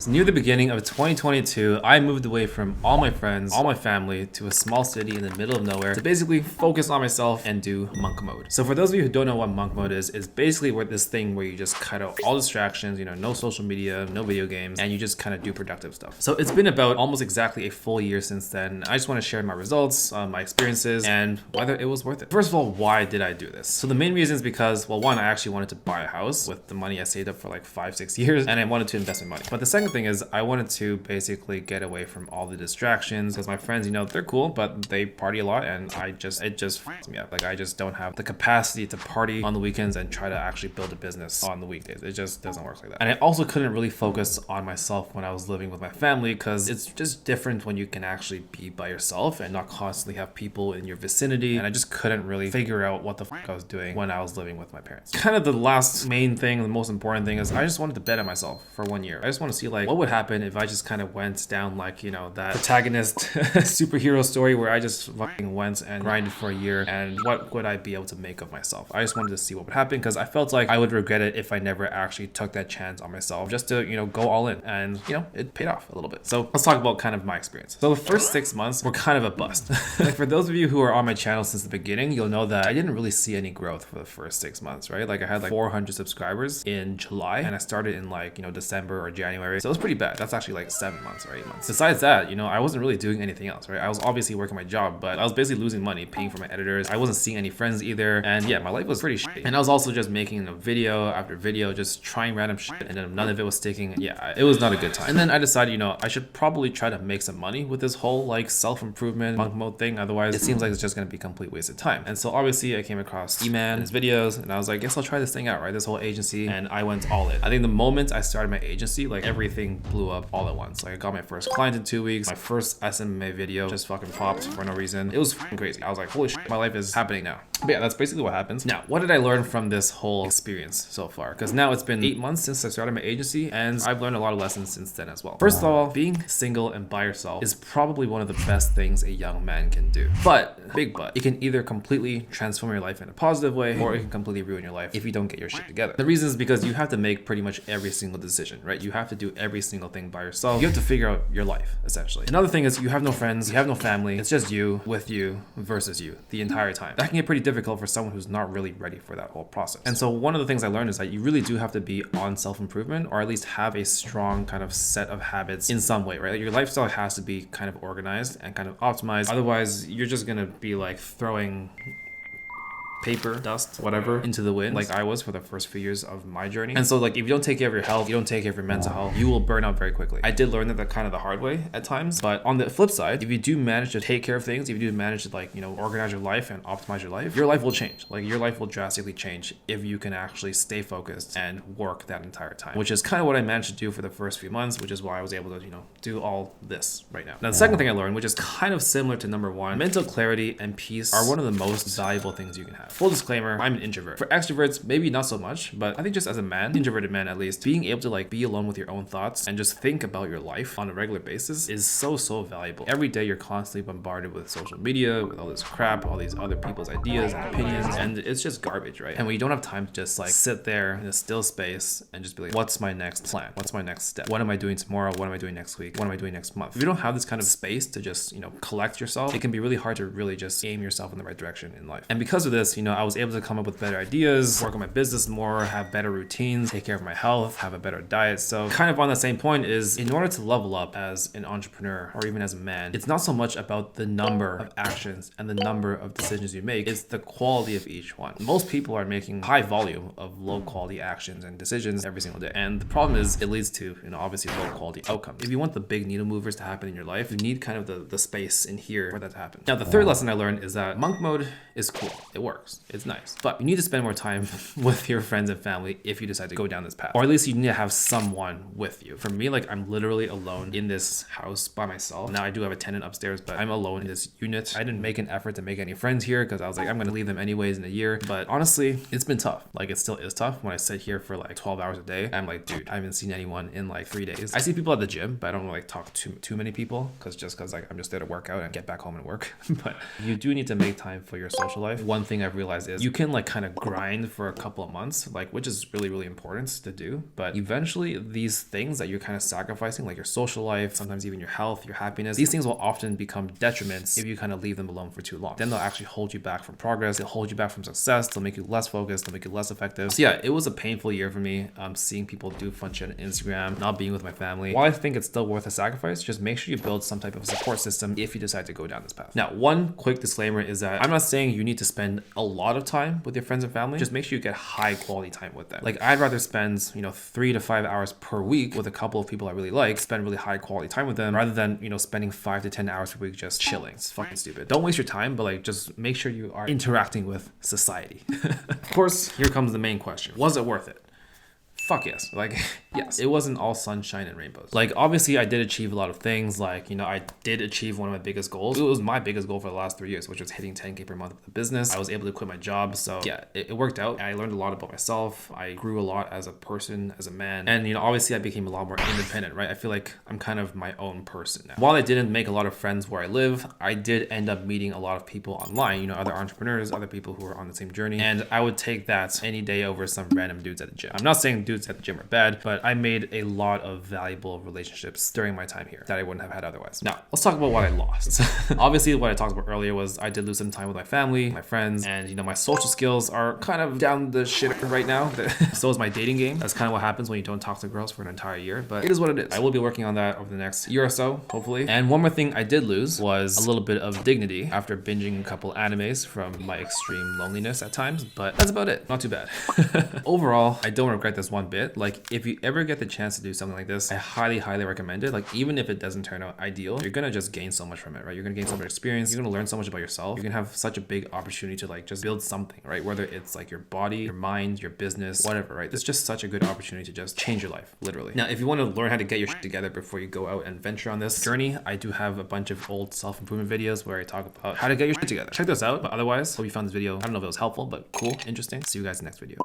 So near the beginning of 2022, I moved away from all my friends, all my family, to a small city in the middle of nowhere to basically focus on myself and do monk mode. So for those of you who don't know what monk mode is basically this thing where you just cut out all distractions, no social media, no video games, and you just kind of do productive stuff. So it's been about almost exactly a full year since then. I just want to share my results, my experiences, and whether it was worth it. First of all, why did I do this? So the main reason is because, well, one, I actually wanted to buy a house with the money I saved up for like 5-6 years, and I wanted to invest my money. But the second thing is I wanted to basically get away from all the distractions because my friends, they're cool, but they party a lot, and it just fucks me up. Like, I just don't have the capacity to party on the weekends and try to actually build a business on the weekdays. It just doesn't work like that. And I also couldn't really focus on myself when I was living with my family because it's just different when you can actually be by yourself and not constantly have people in your vicinity. And I just couldn't really figure out what the fuck I was doing when I was living with my parents. Kind of the last main thing, the most important thing is I just wanted to bet on myself for 1 year. I just want to see like what would happen if I just kind of went down like, that protagonist superhero story where I just fucking went and grinded for a year, and what would I be able to make of myself? I just wanted to see what would happen because I felt like I would regret it if I never actually took that chance on myself just to, go all in, and it paid off a little bit. So let's talk about kind of my experience. So the first 6 months were kind of a bust. Like, for those of you who are on my channel since the beginning, you'll know that I didn't really see any growth for the first 6 months, right? Like, I had like 400 subscribers in July, and I started in like, December or January. So it was pretty bad. That's actually like 7 months or 8 months. Besides that, I wasn't really doing anything else, right? I was obviously working my job, but I was basically losing money paying for my editors. I wasn't seeing any friends either. And yeah, my life was pretty shitty. And I was also just making video after video, just trying random shit, and then none of it was sticking. Yeah, it was not a good time. And then I decided, I should probably try to make some money with this whole like self-improvement monk mode thing. Otherwise, it seems like it's just going to be a complete waste of time. And so obviously I came across E-Man and his videos, and I was like, guess I'll try this thing out, right? This whole agency. And I went all in. I think the moment I started my agency, like everything blew up all at once. Like, I got my first client in 2 weeks. My first SMA video just fucking popped for no reason. It was fucking crazy. I was like, holy shit, my life is happening now. But yeah, that's basically what happens. Now, what did I learn from this whole experience so far? Because now it's been 8 months since I started my agency, and I've learned a lot of lessons since then as well. First of all, being single and by yourself is probably one of the best things a young man can do. But, big but, it can either completely transform your life in a positive way, or it can completely ruin your life if you don't get your shit together. The reason is because you have to make pretty much every single decision, right? You have to do every single thing by yourself. You have to figure out your life, essentially. Another thing is you have no friends, you have no family. It's just you with you versus you the entire time. That can get pretty difficult for someone who's not really ready for that whole process. And so one of the things I learned is that you really do have to be on self-improvement, or at least have a strong kind of set of habits in some way, right? Like, your lifestyle has to be kind of organized and kind of optimized. Otherwise, you're just gonna be like throwing paper, dust, whatever, into the wind, like I was for the first few years of my journey. And so, like, if you don't take care of your health, you don't take care of your mental health, you will burn out very quickly. I did learn that kind of the hard way at times, but on the flip side, if you do manage to take care of things, if you do manage to like, organize your life and optimize your life will change. Like, your life will drastically change if you can actually stay focused and work that entire time, which is kind of what I managed to do for the first few months, which is why I was able to, do all this right now. Now, the second thing I learned, which is kind of similar to number one, mental clarity and peace are one of the most valuable things you can have. Full disclaimer, I'm an introvert. For extroverts, maybe not so much, but I think just as a man, introverted man at least, being able to like be alone with your own thoughts and just think about your life on a regular basis is so valuable. Every day you're constantly bombarded with social media, with all this crap, all these other people's ideas and opinions, and it's just garbage, right? And when you don't have time to just like sit there in a still space and just be like, what's my next plan? What's my next step? What am I doing tomorrow? What am I doing next week? What am I doing next month? If you don't have this kind of space to just, collect yourself, it can be really hard to really just aim yourself in the right direction in life. And because of this, I was able to come up with better ideas, work on my business more, have better routines, take care of my health, have a better diet. So kind of on the same point is, in order to level up as an entrepreneur or even as a man, it's not so much about the number of actions and the number of decisions you make, it's the quality of each one. Most people are making high volume of low quality actions and decisions every single day. And the problem is it leads to, obviously low quality outcomes. If you want the big needle movers to happen in your life, you need kind of the space in here for that to happen. Now, the third lesson I learned is that monk mode is cool. It works. It's nice. But you need to spend more time with your friends and family if you decide to go down this path. Or at least you need to have someone with you. For me, like, I'm literally alone in this house by myself. Now, I do have a tenant upstairs, but I'm alone in this unit. I didn't make an effort to make any friends here because I was like, I'm going to leave them anyways in a year. But honestly, it's been tough. Like, it still is tough. When I sit here for like 12 hours a day, I'm like, dude, I haven't seen anyone in like 3 days. I see people at the gym, but I don't like talk to too many people because like I'm just there to work out and get back home and work. But you do need to make time for your social life. One thing I've realized is you can like kind of grind for a couple of months, like, which is really, really important to do. But eventually these things that you're kind of sacrificing, like your social life, sometimes even your health, your happiness, these things will often become detriments if you kind of leave them alone for too long. Then they'll actually hold you back from progress. They'll hold you back from success. They'll make you less focused. They'll make you less effective. So yeah, it was a painful year for me. Seeing people do fun shit on Instagram, not being with my family. While I think it's still worth a sacrifice, just make sure you build some type of support system if you decide to go down this path. Now, one quick disclaimer is that I'm not saying you need to spend a lot of time with your friends and family. Just make sure you get high quality time with them. Like, I'd rather spend, 3 to 5 hours per week with a couple of people I really like, spend really high quality time with them, rather than, spending 5 to 10 hours per week just chilling. It's fucking stupid. Don't waste your time, but like, just make sure you are interacting with society. Of course, here comes the main question. Was it worth it? Fuck yes. Like, yes, it wasn't all sunshine and rainbows. Like, obviously I did achieve a lot of things. Like, I did achieve one of my biggest goals. It was my biggest goal for the last 3 years, which was hitting 10K per month with the business. I was able to quit my job. So yeah, it worked out. I learned a lot about myself. I grew a lot as a person, as a man. And, obviously I became a lot more independent, right? I feel like I'm kind of my own person now. While I didn't make a lot of friends where I live, I did end up meeting a lot of people online, other entrepreneurs, other people who are on the same journey. And I would take that any day over some random dudes at the gym. I'm not saying dudes at the gym are bad, but I made a lot of valuable relationships during my time here that I wouldn't have had otherwise. Now, let's talk about what I lost. Obviously, what I talked about earlier was I did lose some time with my family, my friends, and my social skills are kind of down the shitter right now. So is my dating game. That's kind of what happens when you don't talk to girls for an entire year, but it is what it is. I will be working on that over the next year or so, hopefully. And one more thing I did lose was a little bit of dignity after binging a couple animes from my extreme loneliness at times, but that's about it. Not too bad. Overall, I don't regret this one bit. Like, if you ever get the chance to do something like this, I highly, highly recommend it. Like, even if it doesn't turn out ideal, you're gonna just gain so much from it, right? You're gonna gain so much experience. You're gonna learn so much about yourself. You're gonna have such a big opportunity to like just build something, right? Whether it's like your body, your mind, your business, whatever, right? It's just such a good opportunity to just change your life, literally. Now, if you want to learn how to get your shit together before you go out and venture on this journey, I do have a bunch of old self-improvement videos where I talk about how to get your shit together. Check those out. But otherwise, hope you found this video, I don't know if it was helpful, but cool, interesting. See you guys in the next video.